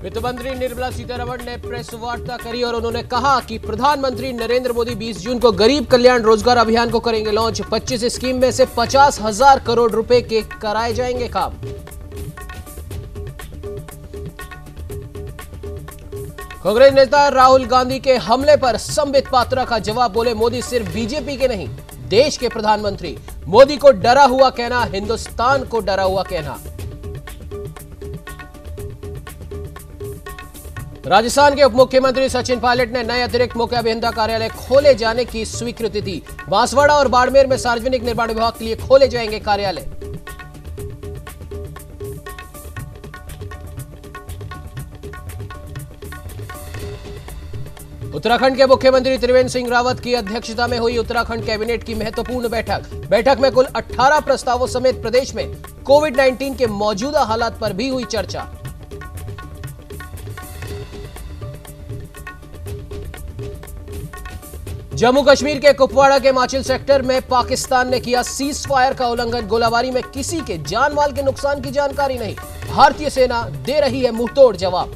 वित्त मंत्री निर्मला सीतारमण ने प्रेस वार्ता करी और उन्होंने कहा कि प्रधानमंत्री नरेंद्र मोदी 20 जून को गरीब कल्याण रोजगार अभियान को करेंगे लॉन्च। 25 स्कीम में से 50,000 करोड़ रुपए के कराए जाएंगे काम। कांग्रेस नेता राहुल गांधी के हमले पर संबित पात्रा का जवाब, बोले मोदी सिर्फ बीजेपी के नहीं देश के प्रधानमंत्री। मोदी को डरा हुआ कहना, हिंदुस्तान को डरा हुआ कहना। राजस्थान के उप मुख्यमंत्री सचिन पायलट ने नए अतिरिक्त मुख्य अभियंता कार्यालय खोले जाने की स्वीकृति दी। बांसवाड़ा और बाड़मेर में सार्वजनिक निर्माण विभाग के लिए खोले जाएंगे कार्यालय। उत्तराखंड के मुख्यमंत्री त्रिवेंद्र सिंह रावत की अध्यक्षता में हुई उत्तराखंड कैबिनेट की महत्वपूर्ण बैठक में कुल 18 प्रस्तावों समेत प्रदेश में कोविड-19 के मौजूदा हालात पर भी हुई चर्चा। जम्मू कश्मीर के कुपवाड़ा के माचिल सेक्टर में पाकिस्तान ने किया सीज फायर का उल्लंघन। गोलाबारी में किसी के जान माल के नुकसान की जानकारी नहीं। भारतीय सेना दे रही है मुंहतोड़ जवाब।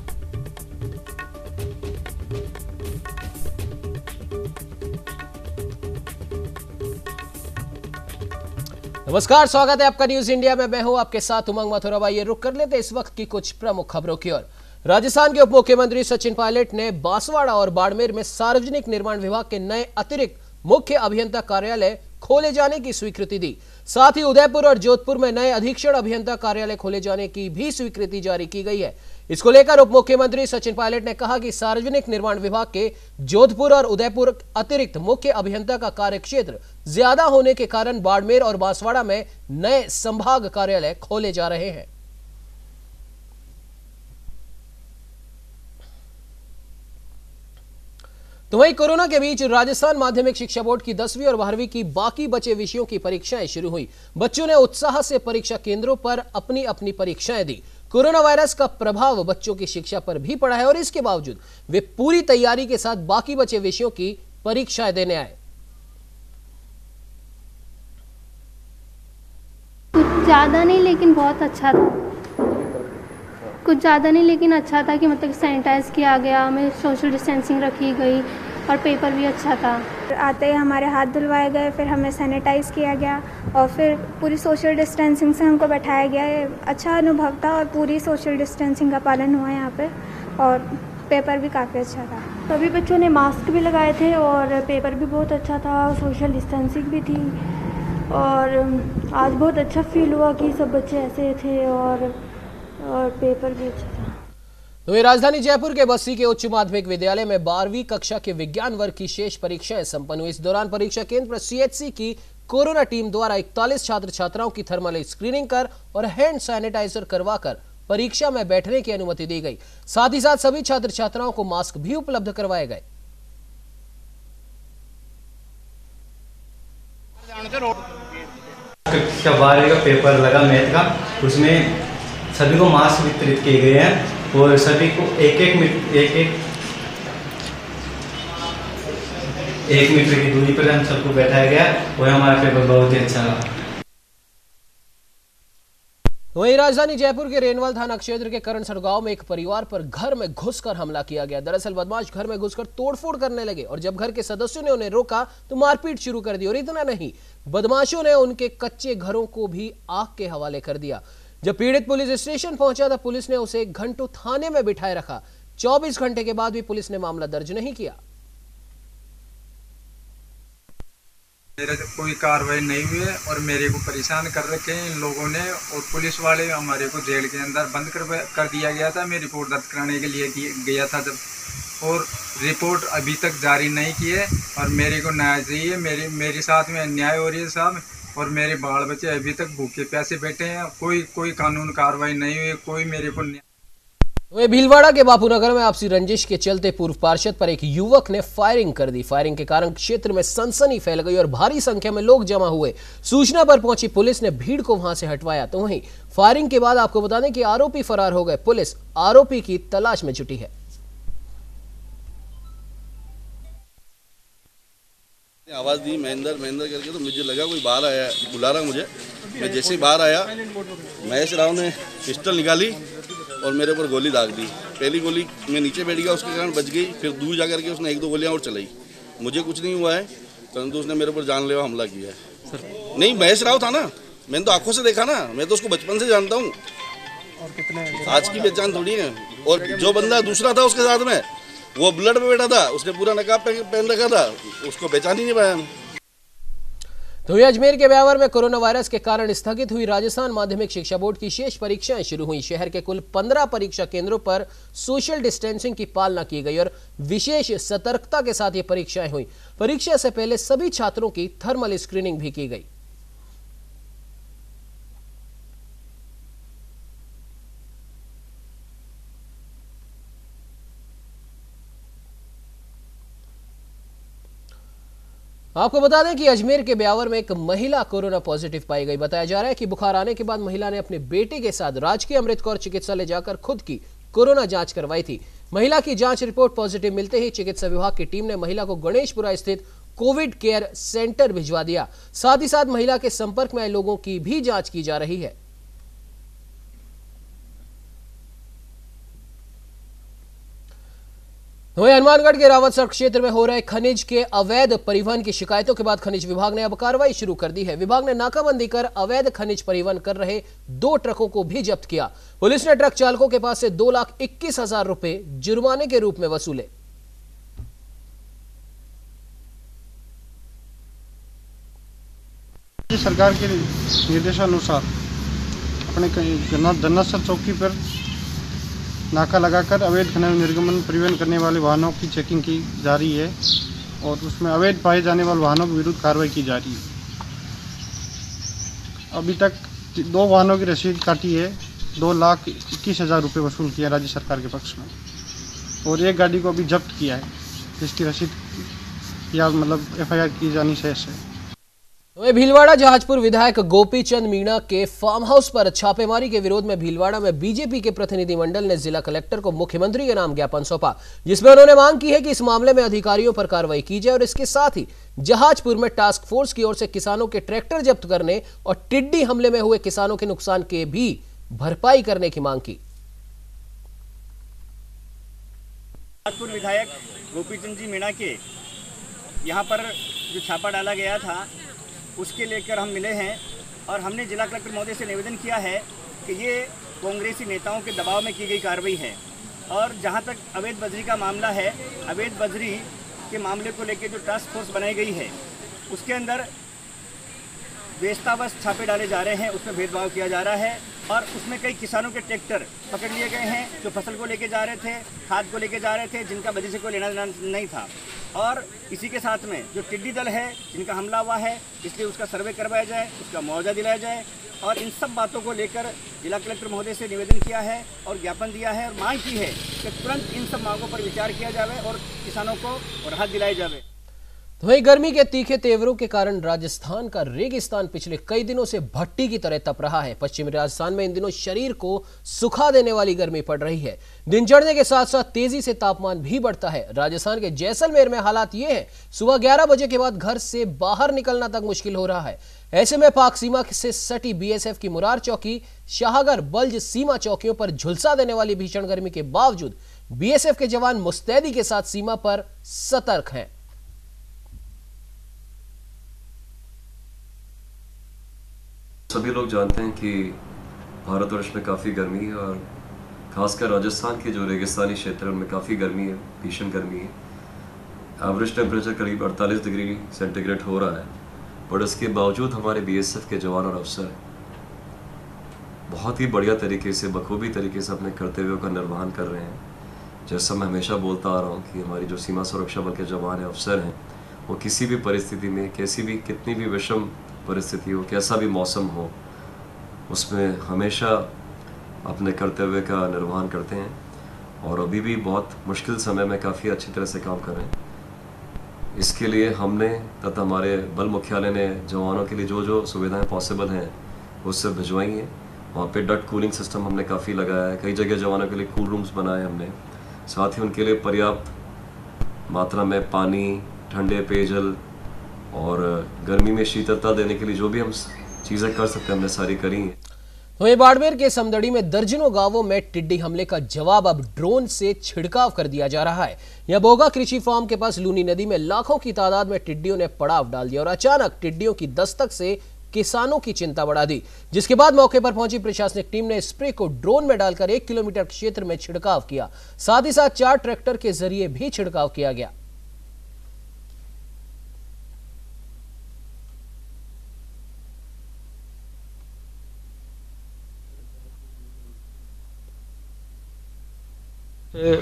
नमस्कार, स्वागत है आपका न्यूज इंडिया में। मैं हूं आपके साथ उमंग मथुरा। ये रुक कर लेते इस वक्त की कुछ प्रमुख खबरों की ओर। राजस्थान के उप मुख्यमंत्री सचिन पायलट ने बांसवाड़ा और बाड़मेर में सार्वजनिक निर्माण विभाग के नए अतिरिक्त मुख्य अभियंता कार्यालय खोले जाने की स्वीकृति दी। साथ ही उदयपुर और जोधपुर में नए अधीक्षण अभियंता कार्यालय खोले जाने की भी स्वीकृति जारी की गई है। इसको लेकर उप मुख्यमंत्री सचिन पायलट ने कहा कि सार्वजनिक निर्माण विभाग के जोधपुर और उदयपुर अतिरिक्त मुख्य अभियंता का कार्यक्षेत्र ज्यादा होने के कारण बाड़मेर और बांसवाड़ा में नए संभाग कार्यालय खोले जा रहे हैं। तो वहीं कोरोना के बीच राजस्थान माध्यमिक शिक्षा बोर्ड की 10वीं और 12वीं की बाकी बचे विषयों की परीक्षाएं शुरू हुई। बच्चों ने उत्साह से परीक्षा केंद्रों पर अपनी अपनी परीक्षाएं दी। कोरोना वायरस का प्रभाव बच्चों की शिक्षा पर भी पड़ा है और इसके बावजूद वे पूरी तैयारी के साथ बाकी बचे विषयों की परीक्षाएं देने आए। कुछ ज़्यादा नहीं लेकिन बहुत अच्छा था। कुछ ज़्यादा नहीं लेकिन अच्छा था कि मतलब सैनिटाइज किया गया, हमें सोशल डिस्टेंसिंग रखी गई और पेपर भी अच्छा था। आते ही हमारे हाथ धुलवाए गए, फिर हमें सैनिटाइज किया गया और फिर पूरी सोशल डिस्टेंसिंग से हमको बैठाया गया। ये अच्छा अनुभव था और पूरी सोशल डिस्टेंसिंग का पालन हुआ यहाँ पे और पेपर भी काफ़ी अच्छा था। सभी बच्चों ने मास्क भी लगाए थे और पेपर भी बहुत अच्छा था, सोशल डिस्टेंसिंग भी थी और आज बहुत अच्छा फील हुआ कि सब बच्चे ऐसे थे और पेपर भी अच्छा था। तो ये राजधानी जयपुर के बस्सी के उच्च माध्यमिक विद्यालय में 12वीं कक्षा के विज्ञान वर्ग की शेष परीक्षाएं संपन्न हुई। इस दौरान परीक्षा केंद्र पर सीएचसी की कोरोना टीम द्वारा 41 छात्र छात्राओं की थर्मल स्क्रीनिंग कर और हैंड सैनिटाइजर करवाकर परीक्षा में बैठने की अनुमति दी गई। साथ ही साथ सभी छात्र छात्राओं को मास्क भी उपलब्ध करवाए गए। कक्षा 12 का पेपर लगा मैथ का, उसमें सभी को मास्क वितरित किए गए हैं और सभी को एक मीटर की दूरी पर हम सबको बैठाया गया और हमारा पेपर बहुत ही अच्छा रहा। वहीं राजधानी जयपुर के रेनवाल थाना क्षेत्र के करणसर गांव में एक परिवार पर घर में घुसकर हमला किया गया। दरअसल बदमाश घर में घुसकर तोड़फोड़ करने लगे और जब घर के सदस्यों ने उन्हें रोका तो मारपीट शुरू कर दी। और इतना नहीं, बदमाशों ने उनके कच्चे घरों को भी आग के हवाले कर दिया। जब पीड़ित पुलिस स्टेशन पहुंचा तो पुलिस ने उसे घंटों थाने में बिठाए रखा। 24 घंटे के बाद भी पुलिस ने मामला दर्ज नहीं किया। मेरा कोई कार्रवाई नहीं हुई है और मेरे को परेशान कर रखे हैं इन लोगों ने और पुलिस वाले हमारे को जेल के अंदर बंद कर दिया गया था। मैं रिपोर्ट दर्ज कराने के लिए गया था जब, और रिपोर्ट अभी तक जारी नहीं की है और मेरे को न्याय चाहिए। मेरे साथ में अन्याय हो रही है साहब और मेरे बाल बच्चे अभी तक भूखे प्यासे बैठे हैं। कोई कानून कार्रवाई नहीं हुई, कोई मेरे को वहीं भीलवाड़ा के बापूनगर में आपसी रंजिश के चलते पूर्व पार्षद पर एक युवक ने फायरिंग कर दी। फायरिंग के कारण क्षेत्र में सनसनी फैल गई और भारी संख्या में लोग जमा हुए। सूचना पर पहुंची पुलिस ने भीड़ को वहां से हटवाया। तो वहीं फायरिंग के बाद आपको बता दें कि आरोपी फरार हो गए। पुलिस आरोपी की तलाश में जुटी है। आवाज दी महेंद्र करके, तो मुझे लगा कोई बाहर आया, बुला रहा मुझे। मैं जैसे ही बाहर आया, महेश राव ने पिस्टल निकाली और मेरे ऊपर गोली दाग दी। पहली गोली मैं नीचे बैठ गया, उसके कारण बच गई। फिर दूर जा करके उसने 1-2 गोलियां और चलाई। मुझे कुछ नहीं हुआ है, परंतु उसने मेरे ऊपर जानलेवा हमला किया है। नहीं, महेश राव था ना, मैंने तो आंखों से देखा ना, मैं तो उसको बचपन से जानता हूँ। और कितने आज की पहचान थोड़ी है। और जो बंदा दूसरा था उसके साथ में, वो ब्लड में बैठा था, उसने पूरा नकाब पहन रखा था, उसको पहचान ही नहीं पाया हम। तो ये अजमेर के ब्यावर में कोरोना वायरस के कारण स्थगित हुई राजस्थान माध्यमिक शिक्षा बोर्ड की शेष परीक्षाएं शुरू हुई। शहर के कुल 15 परीक्षा केंद्रों पर सोशल डिस्टेंसिंग की पालना की गई और विशेष सतर्कता के साथ ये परीक्षाएं हुई। परीक्षा से पहले सभी छात्रों की थर्मल स्क्रीनिंग भी की गई। आपको बता दें कि अजमेर के ब्यावर में एक महिला कोरोना पॉजिटिव पाई गई। बताया जा रहा है कि बुखार आने के बाद महिला ने अपने बेटे के साथ राजकीय अमृत कौर चिकित्सालय जाकर खुद की कोरोना जांच करवाई थी। महिला की जांच रिपोर्ट पॉजिटिव मिलते ही चिकित्सा विभाग की टीम ने महिला को गणेशपुरा स्थित कोविड केयर सेंटर भिजवा दिया। साथ ही साथ महिला के संपर्क में आए लोगों की भी जांच की जा रही है। वहीं हनुमानगढ़ के रावतसर क्षेत्र में हो रहे खनिज के अवैध परिवहन की शिकायतों के बाद खनिज विभाग ने अब कार्रवाई शुरू कर दी है। विभाग ने नाकाबंदी कर अवैध खनिज परिवहन कर रहे 2 ट्रकों को भी जब्त किया। पुलिस ने ट्रक चालकों के पास से 2,21,000 रुपए जुर्माने के रूप में वसूले। सरकार के निर्देशानुसार अपने जन्नासर चौकी पर नाका लगाकर अवैध खनन निर्गमन परिवहन करने वाले वाहनों की चेकिंग की जा रही है और उसमें अवैध पाए जाने वाले वाहनों के विरुद्ध कार्रवाई की जा रही है। अभी तक 2 वाहनों की रसीद काटी है, 2,21,000 रुपये वसूल किया राज्य सरकार के पक्ष में और एक गाड़ी को अभी जब्त किया है, जिसकी रसीद या मतलब FIR की जानी शेष है। वहीं भीलवाड़ा जहाजपुर विधायक गोपीचंद मीणा के फार्म हाउस पर छापेमारी के विरोध में भीलवाड़ा में बीजेपी के प्रतिनिधिमंडल ने जिला कलेक्टर को मुख्यमंत्री के नाम ज्ञापन सौंपा, जिसमें उन्होंने मांग की है कि इस मामले में अधिकारियों पर कार्रवाई की जाए और इसके साथ ही जहाजपुर में टास्क फोर्स की ओर से किसानों के ट्रैक्टर जब्त करने और टिड्डी हमले में हुए किसानों के नुकसान के भी भरपाई करने की मांग की। जहाजपुर विधायक गोपीचंद जी मीणा के यहाँ पर जो छापा डाला गया था उसके लेकर हम मिले हैं और हमने जिला कलेक्टर महोदय से निवेदन किया है कि ये कांग्रेसी नेताओं के दबाव में की गई कार्रवाई है। और जहाँ तक अवैध बजरी का मामला है, अवैध बजरी के मामले को लेकर जो टास्क फोर्स बनाई गई है उसके अंदर बेस्ताबस छापे डाले जा रहे हैं, उसमें भेदभाव किया जा रहा है और उसमें कई किसानों के ट्रैक्टर पकड़ लिए गए हैं जो फसल को लेके जा रहे थे, खाद को लेके जा रहे थे, जिनका बजरी से कोई लेना देना नहीं था। और इसी के साथ में जो टिड्डी दल है जिनका हमला हुआ है, इसलिए उसका सर्वे करवाया जाए, उसका मुआवजा दिलाया जाए और इन सब बातों को लेकर जिला कलेक्टर महोदय से निवेदन किया है और ज्ञापन दिया है और मांग की है कि तुरंत इन सब मांगों पर विचार किया जाए और किसानों को राहत दिलाई जाए। तो वहीं गर्मी के तीखे तेवरों के कारण राजस्थान का रेगिस्तान पिछले कई दिनों से भट्टी की तरह तप रहा है। पश्चिमी राजस्थान में इन दिनों शरीर को सुखा देने वाली गर्मी पड़ रही है। दिन चढ़ने के साथ साथ तेजी से तापमान भी बढ़ता है। राजस्थान के जैसलमेर में हालात ये है, सुबह 11 बजे के बाद घर से बाहर निकलना तक मुश्किल हो रहा है। ऐसे में पाक सीमा से सटी BSF की मुरार चौकी, शाहगर, बल्ज सीमा चौकियों पर झुलसा देने वाली भीषण गर्मी के बावजूद BSF के जवान मुस्तैदी के साथ सीमा पर सतर्क हैं। सभी लोग जानते हैं कि भारतवर्ष में काफ़ी गर्मी है और ख़ासकर राजस्थान के जो रेगिस्तानी क्षेत्र है उनमें काफ़ी गर्मी है, भीषण गर्मी है। एवरेज टेम्परेचर करीब 48 डिग्री सेंटीग्रेड हो रहा है, बट इसके बावजूद हमारे BSF के जवान और अफसर बहुत ही बढ़िया तरीके से, बखूबी तरीके से अपने कर्तव्यों का निर्वहन कर रहे हैं। जैसा मैं हमेशा बोलता आ रहा हूँ कि हमारी जो सीमा सुरक्षा बल के जवान हैं, अफसर हैं, वो किसी भी परिस्थिति में, कितनी भी विषम परिस्थिति हो, कैसा भी मौसम हो, उसमें हमेशा अपने कर्तव्य का निर्वहन करते हैं और अभी भी बहुत मुश्किल समय में काफ़ी अच्छी तरह से काम कर रहे हैं। इसके लिए हमने तथा हमारे बल मुख्यालय ने जवानों के लिए जो जो सुविधाएं पॉसिबल हैं उससे भिजवाई हैं। वहाँ पे डट कूलिंग सिस्टम हमने काफ़ी लगाया है, कई जगह जवानों के लिए कूल रूम्स बनाए हमने, साथ ही उनके लिए पर्याप्त मात्रा में पानी, ठंडे पेयजल और गर्मी में शीतलता देने के लिए जो भी हम चीज़ें कर सकते हैं हमने सारी करी हैं। वहीं बाड़मेर के समदड़ी में दर्जनों गांवों में टिड्डी हमले का जवाब अब ड्रोन से छिड़काव कर दिया जा रहा है। यहां बोगा कृषि फार्म के पास लूनी नदी में लाखों की तादाद में टिड्डियों ने पड़ाव डाल दिया और अचानक टिड्डियों की दस्तक से किसानों की चिंता बढ़ा दी, जिसके बाद मौके पर पहुंची प्रशासनिक टीम ने स्प्रे को ड्रोन में डालकर 1 किलोमीटर क्षेत्र में छिड़काव किया। साथ ही साथ 4 ट्रैक्टर के जरिए भी छिड़काव किया गया।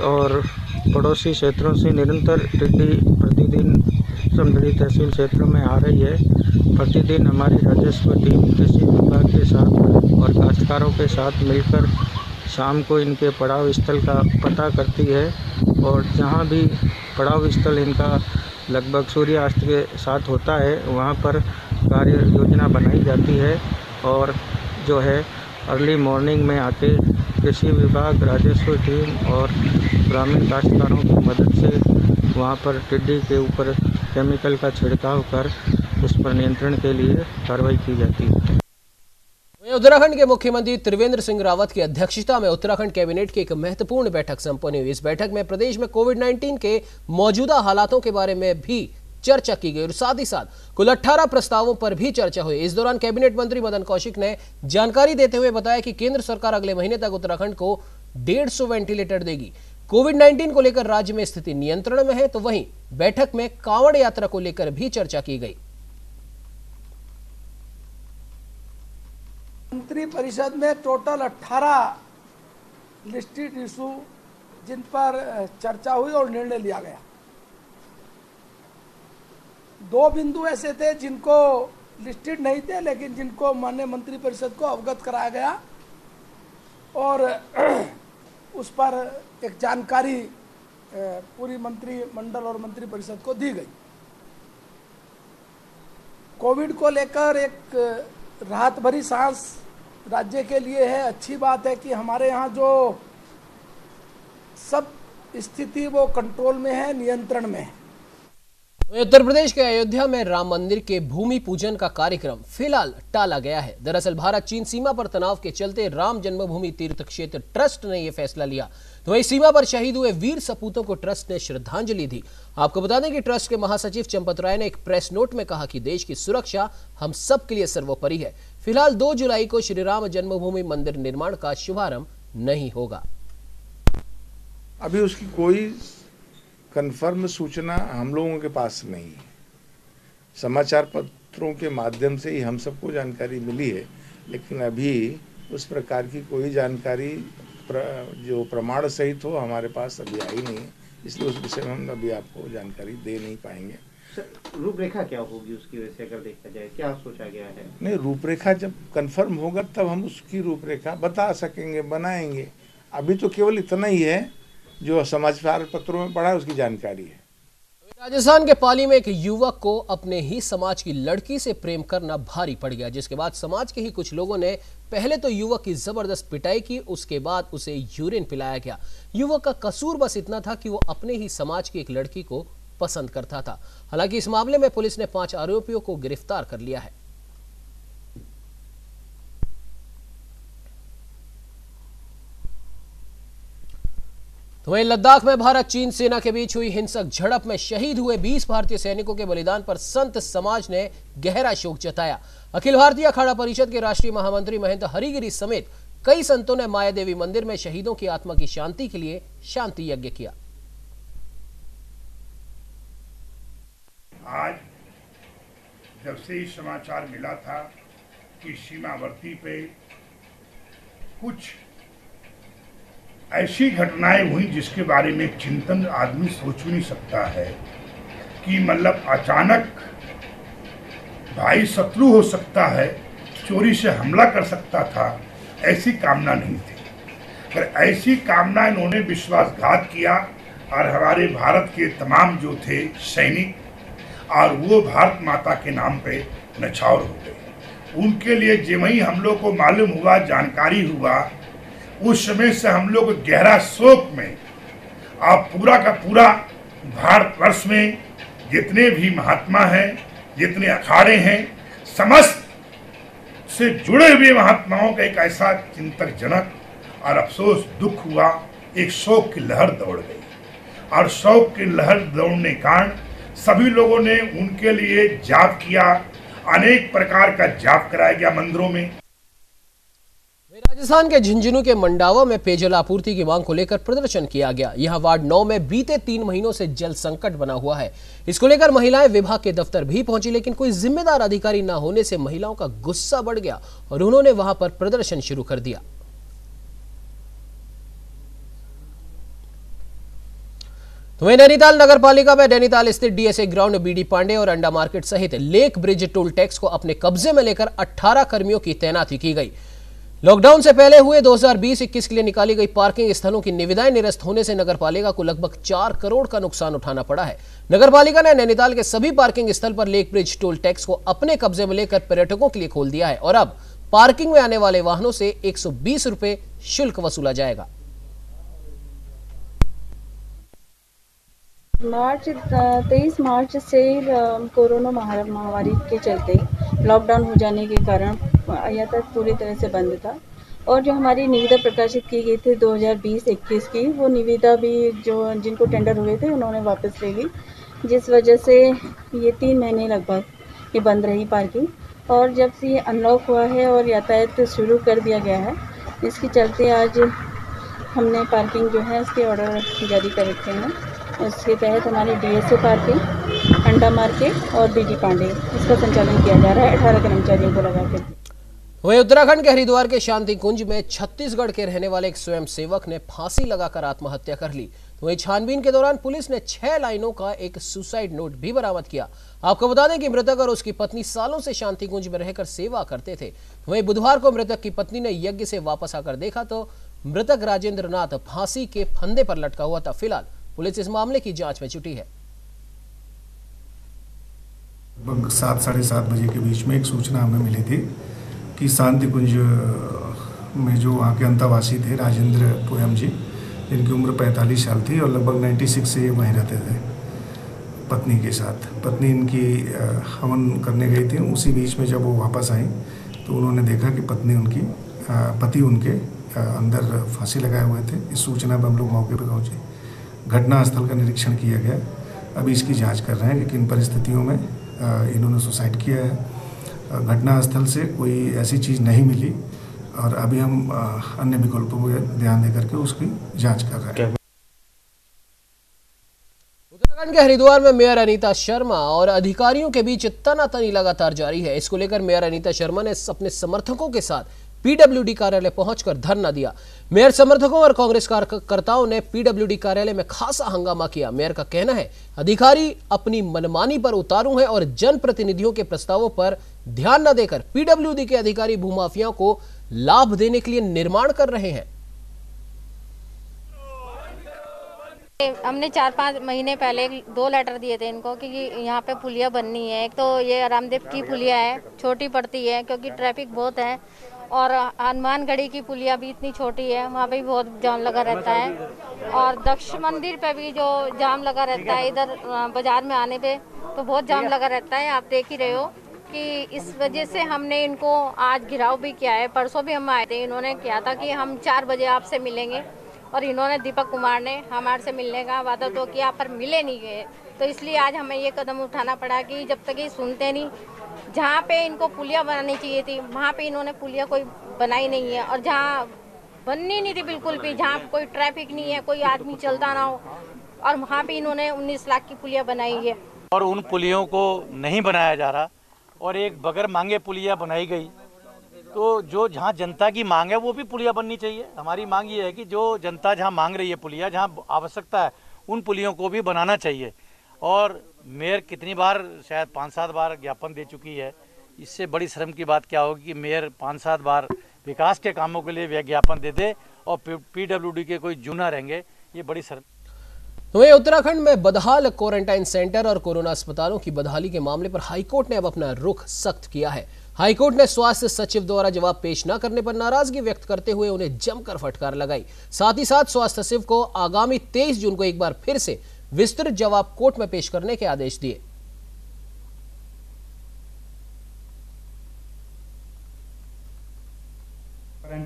और पड़ोसी क्षेत्रों से निरंतर टिड्डी प्रतिदिन समदड़ी तहसील क्षेत्र में आ रही है। प्रतिदिन हमारी राजस्व टीम कृषि विभाग के साथ और काश्तकारों के साथ मिलकर शाम को इनके पड़ाव स्थल का पता करती है और जहां भी पड़ाव स्थल इनका लगभग सूर्यास्त के साथ होता है वहां पर कार्य योजना बनाई जाती है और जो है अर्ली मॉर्निंग में आके कृषि विभाग, राजस्व टीम और ग्रामीण काश्तकारों की मदद से वहां पर टिड्डी के ऊपर केमिकल का छिड़काव कर उस पर नियंत्रण के लिए कार्रवाई की जाती है। उत्तराखंड के मुख्यमंत्री त्रिवेंद्र सिंह रावत की अध्यक्षता में उत्तराखंड कैबिनेट की एक महत्वपूर्ण बैठक संपन्न हुई। इस बैठक में प्रदेश में कोविड-19 के मौजूदा हालातों के बारे में भी चर्चा की गई और साथ ही साथ कुल 18 प्रस्तावों पर भी चर्चा हुई। इस दौरान कैबिनेट मंत्री मदन कौशिक ने जानकारी देते हुए बताया कि केंद्र सरकार अगले महीने तक उत्तराखंड को 150 वेंटिलेटर देगी। कोविड-19 को लेकर राज्य में स्थिति नियंत्रण में है, तो वहीं बैठक में कांवड़ यात्रा को लेकर भी चर्चा की गई। मंत्री परिषद में टोटल 18 लिस्टेड इशू जिन पर चर्चा हुई और निर्णय लिया गया। 2 बिंदु ऐसे थे जिनको लिस्टेड नहीं थे लेकिन जिनको माननीय मंत्री परिषद को अवगत कराया गया और उस पर एक जानकारी पूरी मंत्रिमंडल और मंत्री परिषद को दी गई। कोविड को लेकर एक राहत भरी सांस राज्य के लिए है। अच्छी बात है कि हमारे यहाँ जो सब स्थिति वो कंट्रोल में है, नियंत्रण में है। उत्तर प्रदेश के अयोध्या में राम मंदिर के भूमि पूजन का कार्यक्रम फिलहाल टाला गया है। दरअसल भारत चीन सीमा पर तनाव के चलते राम जन्मभूमि तीर्थ क्षेत्र ट्रस्ट ने यह फैसला लिया। तो वहीं सीमा पर शहीद हुए वीर सपूतों को ट्रस्ट ने श्रद्धांजलि दी। आपको बता दें कि ट्रस्ट के महासचिव चंपत राय ने एक प्रेस नोट में कहा कि देश की सुरक्षा हम सब के लिए सर्वोपरि है। फिलहाल 2 जुलाई को श्री राम जन्मभूमि मंदिर निर्माण का शुभारंभ नहीं होगा। अभी उसकी कोई कन्फर्म सूचना हम लोगों के पास नहीं है। समाचार पत्रों के माध्यम से ही हम सबको जानकारी मिली है, लेकिन अभी उस प्रकार की कोई जानकारी जो प्रमाण सहित हो हमारे पास अभी आई नहीं है, इसलिए उस विषय में हम अभी आपको जानकारी दे नहीं पाएंगे। रूपरेखा क्या होगी उसकी वजह से अगर देखा जाए, क्या सोचा गया है? नहीं, रूपरेखा जब कंफर्म होगा तब हम उसकी रूपरेखा बता सकेंगे, बनाएंगे। अभी तो केवल इतना ही है जो समाचार पत्रों में पढ़ा है उसकी जानकारी है। राजस्थान के पाली में एक युवक को अपने ही समाज की लड़की से प्रेम करना भारी पड़ गया, जिसके बाद समाज के ही कुछ लोगों ने पहले तो युवक की जबरदस्त पिटाई की, उसके बाद उसे यूरिन पिलाया गया। युवक का कसूर बस इतना था कि वो अपने ही समाज की एक लड़की को पसंद करता था। हालांकि इस मामले में पुलिस ने 5 आरोपियों को गिरफ्तार कर लिया है। वहीं लद्दाख में भारत चीन सेना के बीच हुई हिंसक झड़प में शहीद हुए 20 भारतीय सैनिकों के बलिदान पर संत समाज ने गहरा शोक जताया। अखिल भारतीय अखाड़ा परिषद के राष्ट्रीय महामंत्री महंत हरिगिरी समेत कई संतों ने माया देवी मंदिर में शहीदों की आत्मा की शांति के लिए शांति यज्ञ किया। आज जब से समाचार मिला था कि सीमावर्ती पे कुछ ऐसी घटनाएं हुई जिसके बारे में चिंतन आदमी सोच भी नहीं सकता है कि मतलब अचानक भाई शत्रु हो सकता है, चोरी से हमला कर सकता था, ऐसी कामना नहीं थी। पर ऐसी कामना इन्होंने विश्वासघात किया और हमारे भारत के तमाम जो थे सैनिक और वो भारत माता के नाम पे नछावर हो गए। उनके लिए जो ही हम लोग को मालूम हुआ, जानकारी हुआ, उस समय से हम लोग गहरा शोक में आप पूरा का पूरा भारतवर्ष में जितने भी महात्मा हैं, जितने अखाड़े हैं, समस्त उससे जुड़े हुए महात्माओं का एक ऐसा चिंतक जनक और अफसोस दुख हुआ, एक शोक की लहर दौड़ गई और शोक की लहर दौड़ने के कारण सभी लोगों ने उनके लिए जाप किया, अनेक प्रकार का जाप कराया गया मंदिरों में। राजस्थान के झुंझुनू के मंडावा में पेयजल आपूर्ति की मांग को लेकर प्रदर्शन किया गया। यहां वार्ड 9 में बीते 3 महीनों से जल संकट बना हुआ है। इसको लेकर महिलाएं विभाग के दफ्तर भी पहुंची, लेकिन कोई जिम्मेदार अधिकारी न होने से महिलाओं का गुस्सा बढ़ गया और उन्होंने वहां पर प्रदर्शन शुरू कर दिया। तो वहीं नैनीताल नगर पालिका में नैनीताल स्थित डीएसए ग्राउंड, बीडी पांडे और अंडा मार्केट सहित लेक ब्रिज टोल टैक्स को अपने कब्जे में लेकर 18 कर्मियों की तैनाती की गई। लॉकडाउन से पहले हुए 2020-21 के लिए निकाली गई पार्किंग स्थलों की निविदाएं निरस्त होने से नगरपालिका को लगभग 4 करोड़ का नुकसान उठाना पड़ा है। नगरपालिका ने नैनीताल के सभी पार्किंग स्थल पर लेक ब्रिज टोल टैक्स को अपने कब्जे में लेकर पर्यटकों के लिए खोल दिया है और अब पार्किंग में आने वाले वाहनों से 120 रुपए शुल्क वसूला जाएगा। मार्च 23 मार्च से कोरोना महामारी के चलते लॉकडाउन हो जाने के कारण यातायात पूरी तरह से बंद था और जो हमारी निविदा प्रकाशित की गई थी 2020-21 की, वो निविदा भी जो जिनको टेंडर हुए थे उन्होंने वापस ले ली, जिस वजह से ये 3 महीने लगभग ये बंद रही पार्किंग। और जब से ये अनलॉक हुआ है और यातायात शुरू कर दिया गया है, इसके चलते आज हमने पार्किंग जो है इसके ऑर्डर जारी कर रखे हैं। उसके तहत हमारी डीएसए पार्किंग, अंडा मार्केट और बीडी पांडे इसका संचालन किया जा रहा है 18 कर्मचारियों को लगाकर। वहीं उत्तराखंड के हरिद्वार के शांति कुंज में छत्तीसगढ़ के रहने वाले एक स्वयं सेवक ने फांसी लगाकर आत्महत्या कर ली। तो वहीं छानबीन के दौरान पुलिस ने 6 लाइनों का एक सुसाइड नोट भी बरामद किया। आपको बता दें कि मृतक और उसकी पत्नी सालों से शांति कुंज में रहकर सेवा करते थे। वहीं बुधवार को मृतक की पत्नी ने यज्ञ से वापस आकर देखा तो मृतक राजेंद्र नाथ फांसी के फंदे पर लटका हुआ था। फिलहाल पुलिस इस मामले की जांच में जुटी है। लगभग 7 साढ़े 7 बजे के बीच में एक सूचना हमें मिली थी कि शांति कुंज में जो वहाँ के अंतावासी थे राजेंद्र पोयम जी, जिनकी उम्र 45 साल थी और लगभग 96 से ये वहीं रहते थे पत्नी के साथ। पत्नी इनकी हवन करने गई थी, उसी बीच में जब वो वापस आई तो उन्होंने देखा कि पति उनके अंदर फांसी लगाए हुए थे। इस सूचना पर हम लोग मौके पर पहुँचे, घटना स्थल का निरीक्षण किया गया। अभी इसकी जांच कर रहे हैं कि किन परिस्थितियों में इन्होंने सुसाइड किया है। घटना स्थल से कोई ऐसी चीज़ नहीं मिली और अभी हम अन्य विकल्पों पर ध्यान देकर के उसकी जांच कर रहे हैं। उत्तराखंड के हरिद्वार में मेयर अनीता शर्मा और अधिकारियों के बीच तनातनी लगातार जारी है। इसको लेकर मेयर अनीता शर्मा ने अपने समर्थकों के साथ पीडब्ल्यूडी कार्यालय पहुंचकर धरना दिया। मेयर समर्थकों और कांग्रेस कार्यकर्ताओं ने पीडब्ल्यूडी कार्यालय में खासा हंगामा किया। मेयर का कहना है अधिकारी अपनी मनमानी पर उतारू हैं और जनप्रतिनिधियों के प्रस्तावों पर ध्यान न देकर पीडब्ल्यूडी के अधिकारी भूमाफियाओं को लाभ देने के लिए निर्माण कर रहे हैं। हमने 4-5 महीने पहले 2 लेटर दिए थे इनको कि यहाँ पे पुलिया बननी है। एक तो ये रामदेव की पुलिया है, छोटी पड़ती है क्योंकि ट्रैफिक बहुत है, और हनुमानगढ़ी की पुलिया भी इतनी छोटी है, वहाँ पे भी बहुत जाम लगा रहता है, और दक्ष मंदिर पे भी जो जाम लगा रहता है, इधर बाजार में आने पे तो बहुत जाम लगा रहता है। आप देख ही रहे हो कि इस वजह से हमने इनको आज घिराव भी किया है। परसों भी हम आए थे, इन्होंने किया था कि हम 4 बजे आपसे मिलेंगे और इन्होंने दीपक कुमार ने हमारे से मिलने का वादा तो किया पर मिले नहीं गए। तो इसलिए आज हमें ये कदम उठाना पड़ा कि जब तक ये सुनते नहीं, जहाँ पे इनको पुलिया बनानी चाहिए थी वहाँ पे इन्होंने पुलिया कोई बनाई नहीं है, और जहाँ बननी नहीं थी बिल्कुल भी, जहाँ कोई ट्रैफिक नहीं है, कोई आदमी चलता ना हो, और वहाँ पे इन्होंने 19 लाख की पुलिया बनाई है और उन पुलियों को नहीं बनाया जा रहा और एक बगैर मांगे पुलिया बनाई गई। तो जो जहाँ जनता की मांग है वो भी पुलिया बननी चाहिए। हमारी मांग ये है कि जो जनता जहाँ मांग रही है पुलिया, जहाँ आवश्यकता है उन पुलियों को भी बनाना चाहिए। और मेयर कितनी बार, शायद 5-7 बार ज्ञापन दे चुकी है। इससे बड़ी शर्म की बात क्या होगी कि मेयर 5-7 बार विकास के कामों के लिए ज्ञापन दे दे और पीडब्ल्यूडी के कोई जूना रहेंगे, ये बड़ी शर्म। वहीं उत्तराखंड में बदहाल क्वारंटाइन सेंटर और कोरोना अस्पतालों की बदहाली के मामले पर हाईकोर्ट ने अब अपना रुख सख्त किया है। हाईकोर्ट ने स्वास्थ्य सचिव द्वारा जवाब पेश न करने पर नाराजगी व्यक्त करते हुए उन्हें जमकर फटकार लगाई। साथ ही साथ स्वास्थ्य सचिव को आगामी 23 जून को एक बार फिर से विस्तृत जवाब कोर्ट में पेश करने के आदेश दिए।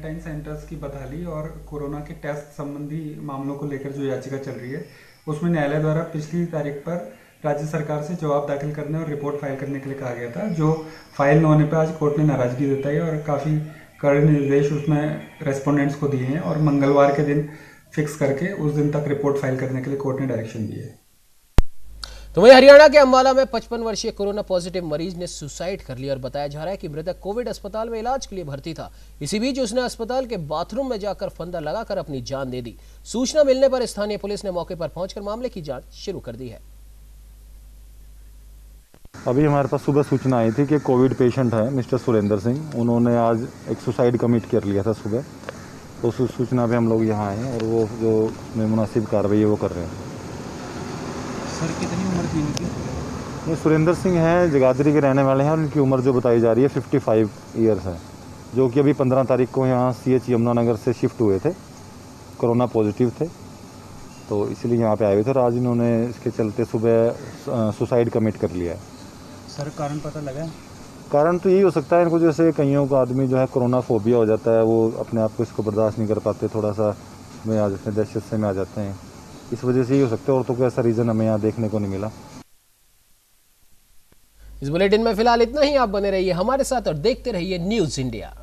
क्वारंटाइन सेंटर्स की बहाली और कोरोना के टेस्ट संबंधी मामलों को लेकर जो याचिका चल रही है उसमें न्यायालय द्वारा पिछली तारीख पर राज्य सरकार से जवाब दाखिल करने और रिपोर्ट फाइल करने के लिए कहा गया था, जो फाइल न होने पर आज कोर्ट ने नाराजगी जताई और काफ़ी कड़े निर्देश उसमें रेस्पोंडेंट्स को दिए हैं और मंगलवार के दिन फिक्स करके उस दिन तक रिपोर्ट फाइल करने के लिए कोर्ट ने डायरेक्शन दी है। तो वहीं हरियाणा के अंबाला में 55 वर्षीय कोरोना पॉजिटिव मरीज ने सुसाइड कर लिया और बताया जा रहा है कि मृतक कोविड अस्पताल में इलाज के लिए भर्ती था। इसी बीच उसने अस्पताल के बाथरूम में जाकर फंदा लगाकर अपनी जान दे दी। सूचना मिलने पर स्थानीय पुलिस ने मौके पर पहुंचकर मामले की जांच शुरू कर दी है। अभी हमारे पास सुबह सूचना आई थी कि कोविड पेशेंट है मिस्टर सुरेंद्र सिंह, उन्होंने आज एक सुसाइड कमिट कर लिया था सुबह। तो उस सूचना पे हम लोग यहाँ आए हैं और वो जो मुनासिब कार्रवाई है वो कर रहे हैं। सर कितनी उम्र थी इनकी? ये सुरेंद्र सिंह हैं, जगाधरी के रहने वाले हैं और इनकी उम्र जो बताई जा रही है 55 ईयर्स है, जो कि अभी 15 तारीख को यहाँ CH यमुनानगर से शिफ्ट हुए थे, कोरोना पॉजिटिव थे, तो इसलिए यहाँ पे आए हुए थे और आज इन्होंने इसके चलते सुबह सुसाइड कमिट कर लिया है। सर कारण पता लगा? कारण तो यही हो सकता है, इनको जैसे कईयों का आदमी जो है कोरोना फोबिया हो जाता है, वो अपने आप को इसको बर्दाश्त नहीं कर पाते, थोड़ा सा में आ जाते हैं, दहशत से में आ जाते हैं, इस वजह से ही हो सकता है। और तो कोई ऐसा रीज़न हमें यहाँ देखने को नहीं मिला। इस बुलेटिन में फिलहाल इतना ही। आप बने रहिए हमारे साथ और देखते रहिए न्यूज़ इंडिया।